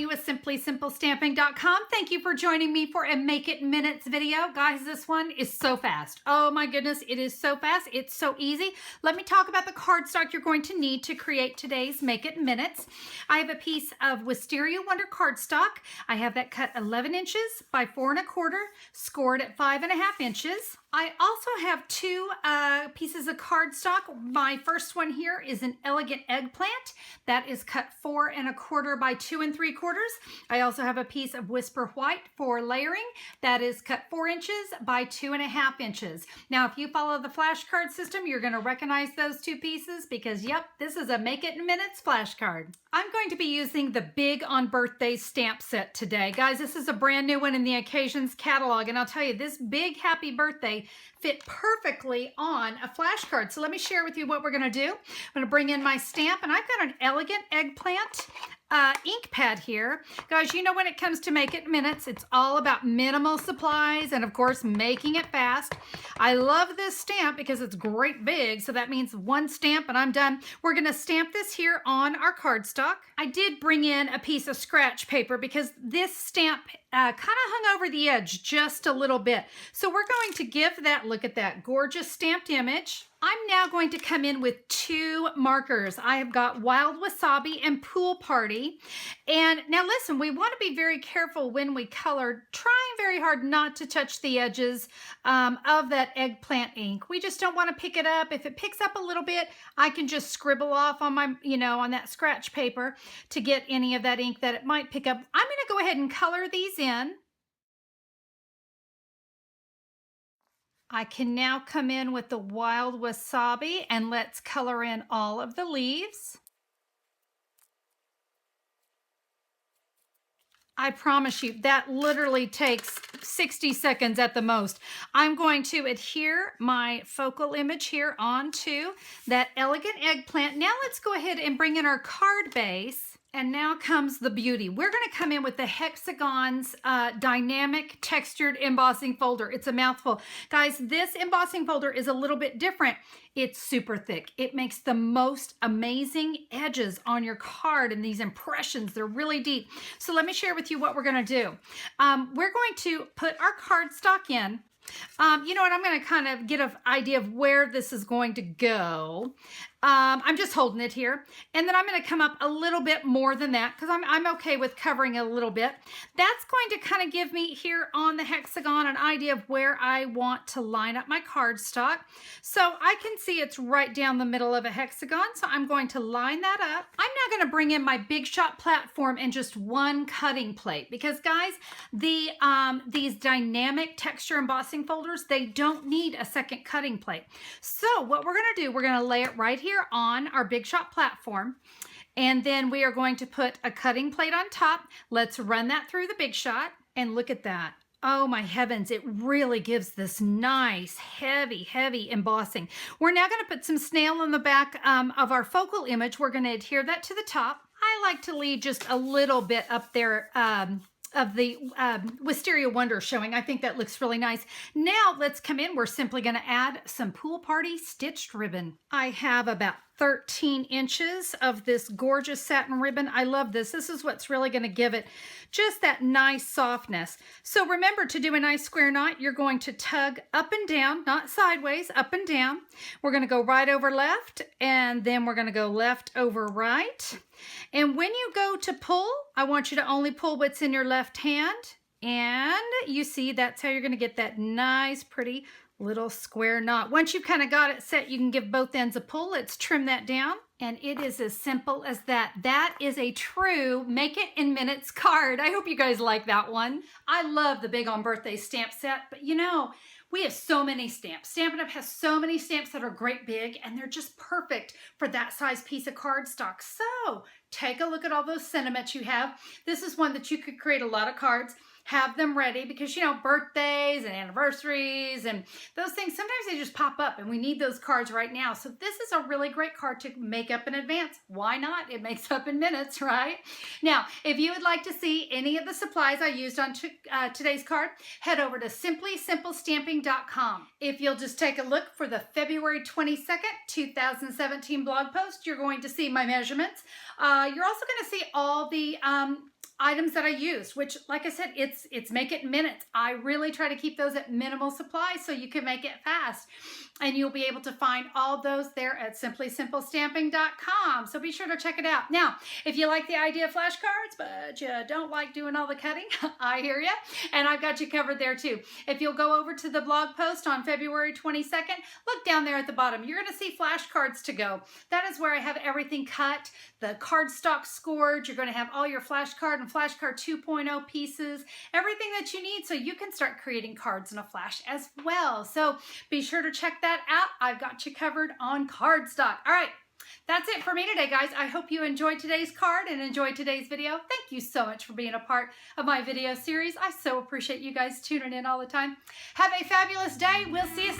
with SimplySimpleStamping.com. Thank you for joining me for a Make It Minutes video. Guys, this one is so fast. Oh my goodness, it is so fast. It's so easy. Let me talk about the cardstock you're going to need to create today's Make It Minutes. I have a piece of Wisteria Wonder cardstock. I have that cut 11 inches by 4 1/4, scored at 5 1/2 inches. I also have two pieces of cardstock. My first one here is an elegant eggplant that is cut 4 1/4 by 2 3/4. I also have a piece of Whisper White for layering that is cut 4 inches by 2 1/2 inches. Now, if you follow the flashcard system, you're going to recognize those two pieces because, yep, this is a Make It in Minutes flashcard. I'm going to be using the Big on Birthdays stamp set today. Guys, this is a brand new one in the Occasions catalog, and I'll tell you, this big happy birthday fit perfectly on a flashcard. So let me share with you what we're going to do. I'm going to bring in my stamp, and I've got an elegant eggplant ink pad here. Guys, you know when it comes to Make It Minutes, it's all about minimal supplies and, of course, making it fast. I love this stamp because it's great big, so that means one stamp and I'm done. We're going to stamp this here on our cardstock. I did bring in a piece of scratch paper because this stamp kind of hung over the edge just a little bit. So we're going to give that, look at that gorgeous stamped image. I'm now going to come in with two markers. I have got Wild Wasabi and Pool Party. And now listen, we want to be very careful when we color, trying very hard not to touch the edges of that eggplant ink. We just don't want to pick it up. If it picks up a little bit, I can just scribble off on my, on that scratch paper to get any of that ink that it might pick up. I'm going to go ahead and color these in. I can now come in with the Wild Wasabi and let's color in all of the leaves. I promise you that literally takes 60 seconds at the most. I'm going to adhere my focal image here onto that elegant eggplant. Now let's go ahead and bring in our card base. And now comes the beauty. We're going to come in with the Hexagons Dynamic Textured Embossing Folder. It's a mouthful. Guys, this embossing folder is a little bit different. It's super thick. It makes the most amazing edges on your card, and these impressions, they're really deep. So let me share with you what we're going to do. We're going to put our cardstock in. You know what, I'm going to kind of get an idea of where this is going to go. I'm just holding it here. And then I'm going to come up a little bit more than that because I'm okay with covering a little bit. That's going to kind of give me here on the hexagon an idea of where I want to line up my cardstock. So I can see it's right down the middle of a hexagon. So I'm going to line that up. I'm now going to bring in my Big Shot platform and just one cutting plate because, guys, these dynamic texture embossing folders, they don't need a second cutting plate. So what we're going to do, we're going to lay it right here on our Big Shot platform, and then we are going to put a cutting plate on top. Let's run that through the Big Shot, and look at that. Oh my heavens, it really gives this nice, heavy embossing. We're now going to put some snail on the back of our focal image. We're going to adhere that to the top. I like to leave just a little bit up there of the Wisteria Wonder showing. I think that looks really nice. Now let's come in. We're simply going to add some Pool Party stitched ribbon. I have about 13 inches of this gorgeous satin ribbon. I love this. This is what's really going to give it just that nice softness. So remember, to do a nice square knot, you're going to tug up and down, not sideways, up and down. We're going to go right over left, and then we're going to go left over right. And when you go to pull, I want you to only pull what's in your left hand. And you see, that's how you're going to get that nice, pretty little square knot. Once you've kind of got it set, you can give both ends a pull. Let's trim that down. And it is as simple as that. That is a true Make It in Minutes card. I hope you guys like that one. I love the Big on Birthday stamp set, but you know, we have so many stamps. Stampin' Up has so many stamps that are great big, and they're just perfect for that size piece of cardstock. So take a look at all those sentiments you have. This is one that you could create a lot of cards. Have them ready because, you know, birthdays and anniversaries and those things, sometimes they just pop up and we need those cards right now. So this is a really great card to make up in advance. Why not? It makes up in minutes, right? Now, if you would like to see any of the supplies I used on today's card, head over to SimplySimpleStamping.com. If you'll just take a look for the February 22nd, 2017 blog post, you're going to see my measurements. You're also going to see all the items that I used, which, like I said, it's make it minutes. I really try to keep those at minimal supply so you can make it fast. And you'll be able to find all those there at simplysimplestamping.com. So be sure to check it out. Now, if you like the idea of flashcards, but you don't like doing all the cutting, I hear you. And I've got you covered there too. If you'll go over to the blog post on February 22nd, look down there at the bottom. You're going to see flashcards to go. That is where I have everything cut, the cardstock scored. You're going to have all your flashcard and flashcard 2.0 pieces, everything that you need so you can start creating cards in a flash as well. So be sure to check that out. I've got you covered on cardstock. All right. That's it for me today, guys. I hope you enjoyed today's card and enjoyed today's video. Thank you so much for being a part of my video series. I so appreciate you guys tuning in all the time. Have a fabulous day. We'll see you soon.